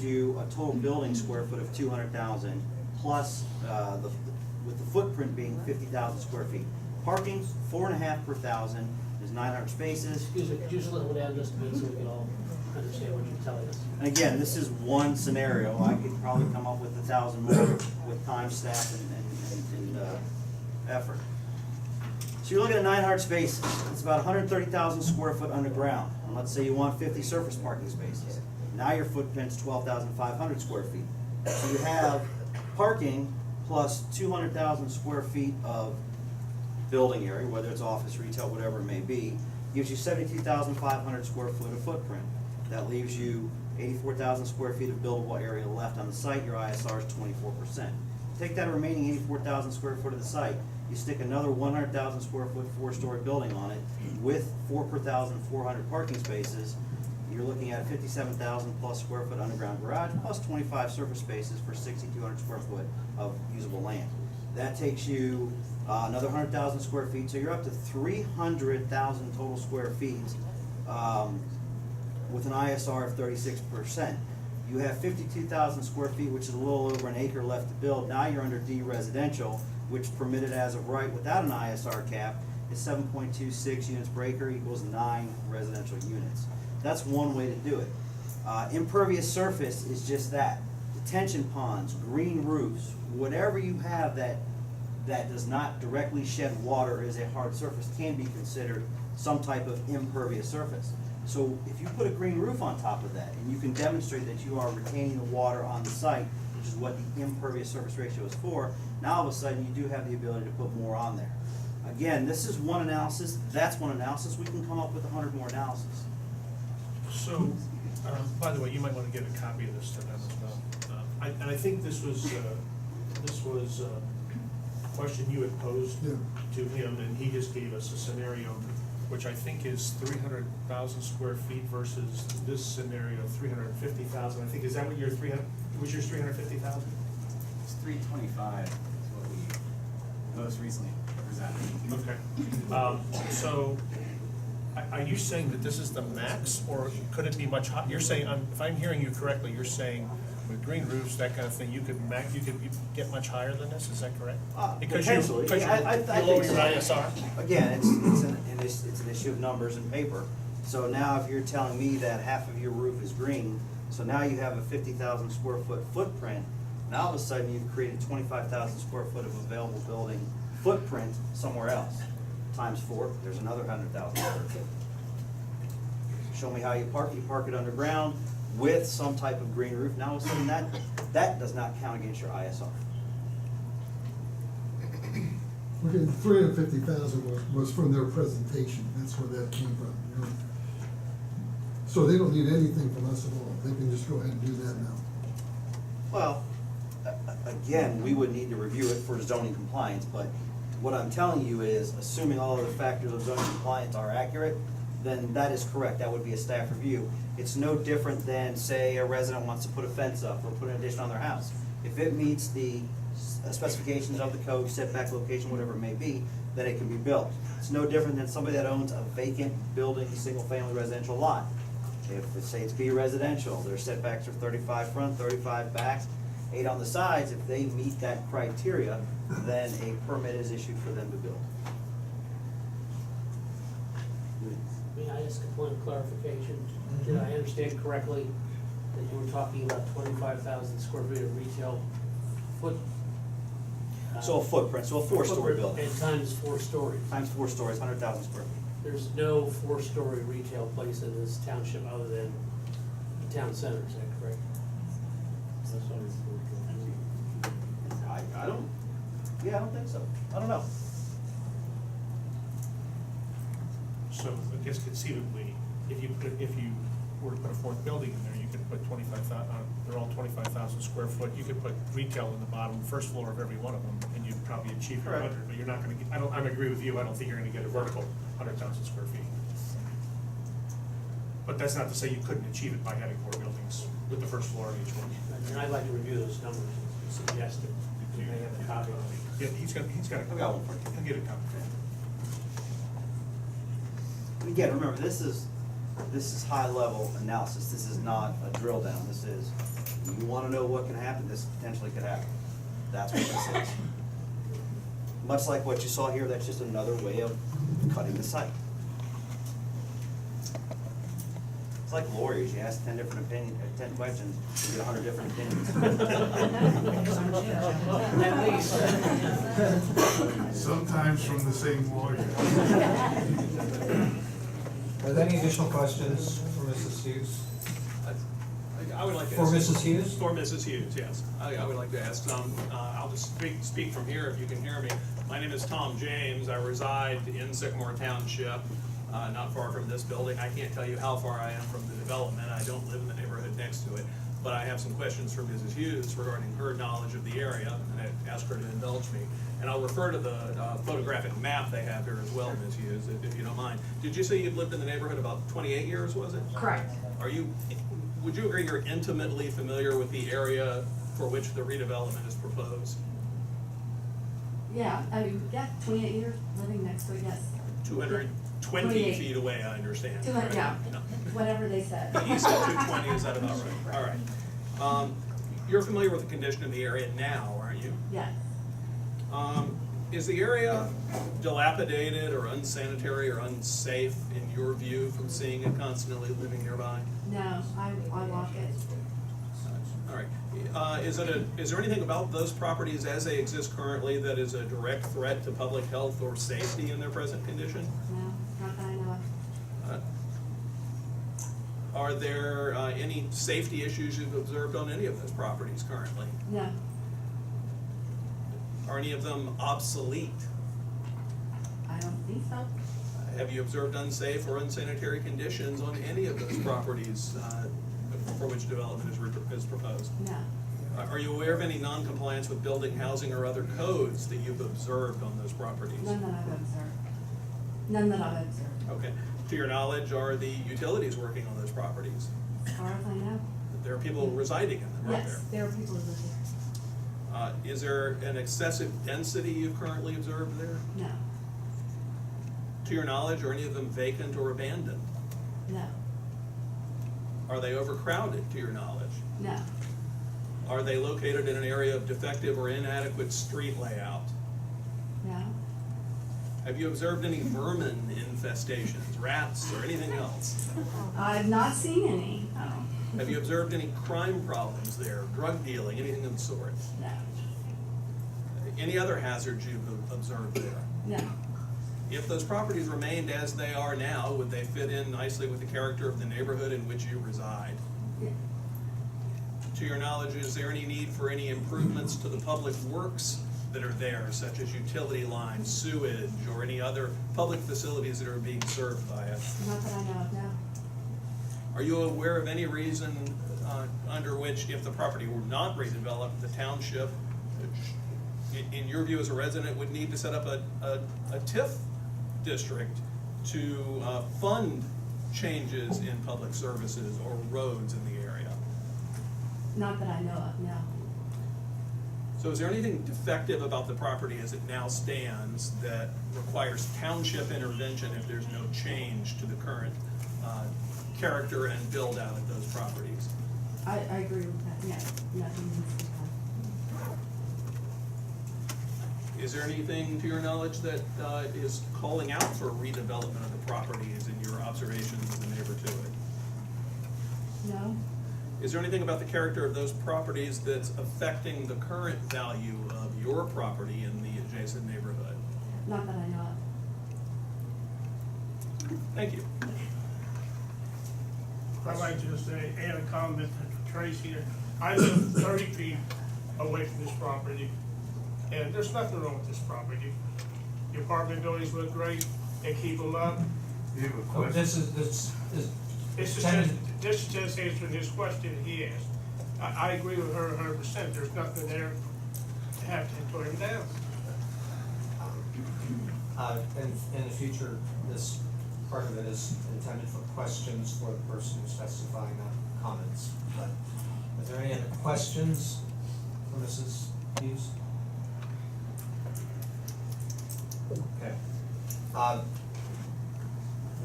you a total building square foot of 200,000 plus with the footprint being 50,000 square feet. Parking, 4.5 per thousand is 900 spaces. Excuse me, could you slow down just a bit so we can all understand what you're telling us? And again, this is one scenario. I could probably come up with 1,000 more with time, staff, and effort. So you're looking at 900 spaces. It's about 130,000 square foot underground. And let's say you want 50 surface parking spaces. Now your footprint's 12,500 square feet. So you have parking plus 200,000 square feet of building area, whether it's office, retail, whatever it may be, gives you 72,500 square foot of footprint. That leaves you 84,000 square feet of buildable area left on the site. Your ISR is 24%. Take that remaining 84,000 square foot of the site, you stick another 100,000 square foot four-story building on it with 4 per 1,400 parking spaces. You're looking at 57,000 plus square foot underground garage plus 25 surface spaces for 6,200 square foot of usable land. That takes you another 100,000 square feet, so you're up to 300,000 total square feet with an ISR of 36%. You have 52,000 square feet, which is a little over an acre left to build. Now you're under D residential, which permitted as of right without an ISR cap is 7.26 units per acre equals 9 residential units. That's one way to do it. Impervious surface is just that. Detention ponds, green roofs, whatever you have that does not directly shed water as a hard surface can be considered some type of impervious surface. So if you put a green roof on top of that and you can demonstrate that you are retaining the water on the site, which is what the impervious surface ratio is for, now all of a sudden you do have the ability to put more on there. Again, this is one analysis, that's one analysis, we can come up with 100 more analysis. So, by the way, you might want to get a copy of this to them as well. And I think this was a question you had posed to him, and he just gave us a scenario, which I think is 300,000 square feet versus this scenario, 350,000. I think, is that what your 300, was yours 350,000? It's 325 is what we most recently presented. Okay. So, are you saying that this is the max, or could it be much higher? You're saying, if I'm hearing you correctly, you're saying with green roofs, that kind of thing, you could get much higher than this, is that correct? Because you lower your ISR? Again, it's an issue of numbers and paper. So now if you're telling me that half of your roof is green, so now you have a 50,000 square foot footprint, now all of a sudden you've created 25,000 square foot of available building footprint somewhere else. Times 4, there's another 100,000 square feet. Show me how you park it underground with some type of green roof. Now all of a sudden that does not count against your ISR. Okay, 350,000 was from their presentation, that's where that came from, you know? So they don't need anything from us at all, they can just go ahead and do that now. Well, again, we would need to review it for zoning compliance, but what I'm telling you is, assuming all of the factors of zoning compliance are accurate, then that is correct, that would be a staff review. It's no different than, say, a resident wants to put a fence up or put an addition on their house. If it meets the specifications of the code, setback, location, whatever it may be, then it can be built. It's no different than somebody that owns a vacant building, single-family residential lot. If, say it's B residential, their setbacks are 35 front, 35 back, 8 on the sides. If they meet that criteria, then a permit is issued for them to build. May I ask a point of clarification? Did I understand correctly that you were talking about 25,000 square feet of retail foot? So a footprint, so a four-story building. And times 4 stories. Times 4 stories, 100,000 square feet. There's no 4-story retail place in this township other than the town center, is that correct? I don't think so. I don't know. So I guess conceivably, if you were to put a fourth building in there, you could put 25,000, they're all 25,000 square foot, you could put retail in the bottom, first floor of every one of them, and you'd probably achieve your 100, but you're not gonna get, I agree with you, I don't think you're gonna get a vertical 100,000 square feet. But that's not to say you couldn't achieve it by having 4 buildings with the first floor in each one. And I'd like to review those numbers and suggest that we may have a copy of it. Yeah, he's got I've got one for you. He'll get a copy. Again, remember, this is high level analysis. This is not a drill down. This is wanna know what can happen, this potentially could happen. That's what this is. Much like what you saw here, that's just another way of cutting the site. It's like lawyers, you ask 10 different 10 questions, you get 100 different opinions. At least. Sometimes from the same lawyer. Are there any additional questions for Mrs. Hughes? I would like to For ask. Mrs. Hughes? For Mrs. Hughes, yes. I would like to ask some, I'll just speak from here if you can hear me. My name is Tom James. I reside in Sycamore Township, not far from this building. I can't tell you how far I am from the development. I don't live in the neighborhood next to it. But I have some questions for Mrs. Hughes regarding her knowledge of the area, and I ask her to indulge me. And I'll refer to the photographic map they have here as well, Ms. Hughes, if you don't mind. Did you say you've lived in the neighborhood about 28 years, was it? Correct. Would you agree you're intimately familiar with the area for which the redevelopment is proposed? Yeah, I mean, yeah, 28 years living next to it, yes. 220 28. feet away, I understand. 200, yeah, No. whatever they said. You said 220, is that about right? All right. You're familiar with the condition of the area now, aren't you? Yes, Is the area dilapidated or unsanitary or unsafe in your view from seeing it constantly living nearby? no, I walk it. All right. Is there anything about those properties as they exist currently that is a direct threat to public health or safety in their present condition? No, not that I know of. Are there any safety issues you've observed on any of those properties currently? No, Are any of them obsolete? I don't think so. Have you observed unsafe or unsanitary conditions on any of those properties for which development is proposed? No, Are you aware of any non-compliance with building, housing, or other codes that you've observed on those properties? none that I've observed. None that I've observed, Okay. To your knowledge, are the utilities working on those properties? as far as I know. There are people residing in them, aren't Yes, there? there are people who live Is there an excessive density you've currently observed there? there. To your knowledge, are any of them vacant or abandoned? No, Are they overcrowded, to your knowledge? no, no, Are they located in an area of defective or inadequate street layout? no, Have you observed any vermin infestations, rats, or anything else? I've not seen any, no, Have you observed any crime problems there, drug dealing, anything of the sort? no, Any other hazards you've observed there? no, If those properties remained as they are now, would they fit in nicely with the character of the neighborhood in which you reside? yeah. To your knowledge, is there any need for any improvements to the public works that are there, such as utility lines, sewage, or any other public facilities that are being served by it? Not that I know of, no. Are you aware of any reason under which, if the property were not redeveloped, the township, in your view as a resident, would need to set up a TIF district to fund changes in public services or roads in the area? Not that I know of, no. So is there anything defective about the property as it now stands that requires township intervention if there's no change to the current character and build out of those properties? I agree with that, yeah, nothing needs to be done. Is there anything, to your knowledge, that is calling out for redevelopment of the properties in your observations of the neighbor to it? No, Is there anything about the character of those properties that's affecting the current value of your property in the adjacent neighborhood? not that I know of. Thank you. I'd like to just add a comment to Tracy. I live 30 feet away from this property, and there's nothing wrong with this property. The apartment buildings look great, they keep them up. You have a Oh, question? this is This is just answering his question he asked. I agree with her 100%. There's nothing there to have to tear him down. in the future, this part of it is intended for questions for the person who's testifying, not comments. But are there any other questions for Mrs. Hughes? Okay.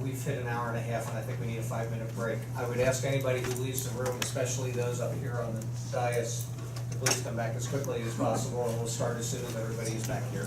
we've hit an hour and a half, and I think we need a 5-minute break. I would ask anybody who leaves the room, especially those up here on the dais, to please come back as quickly as possible, and we'll start as soon as everybody is back here.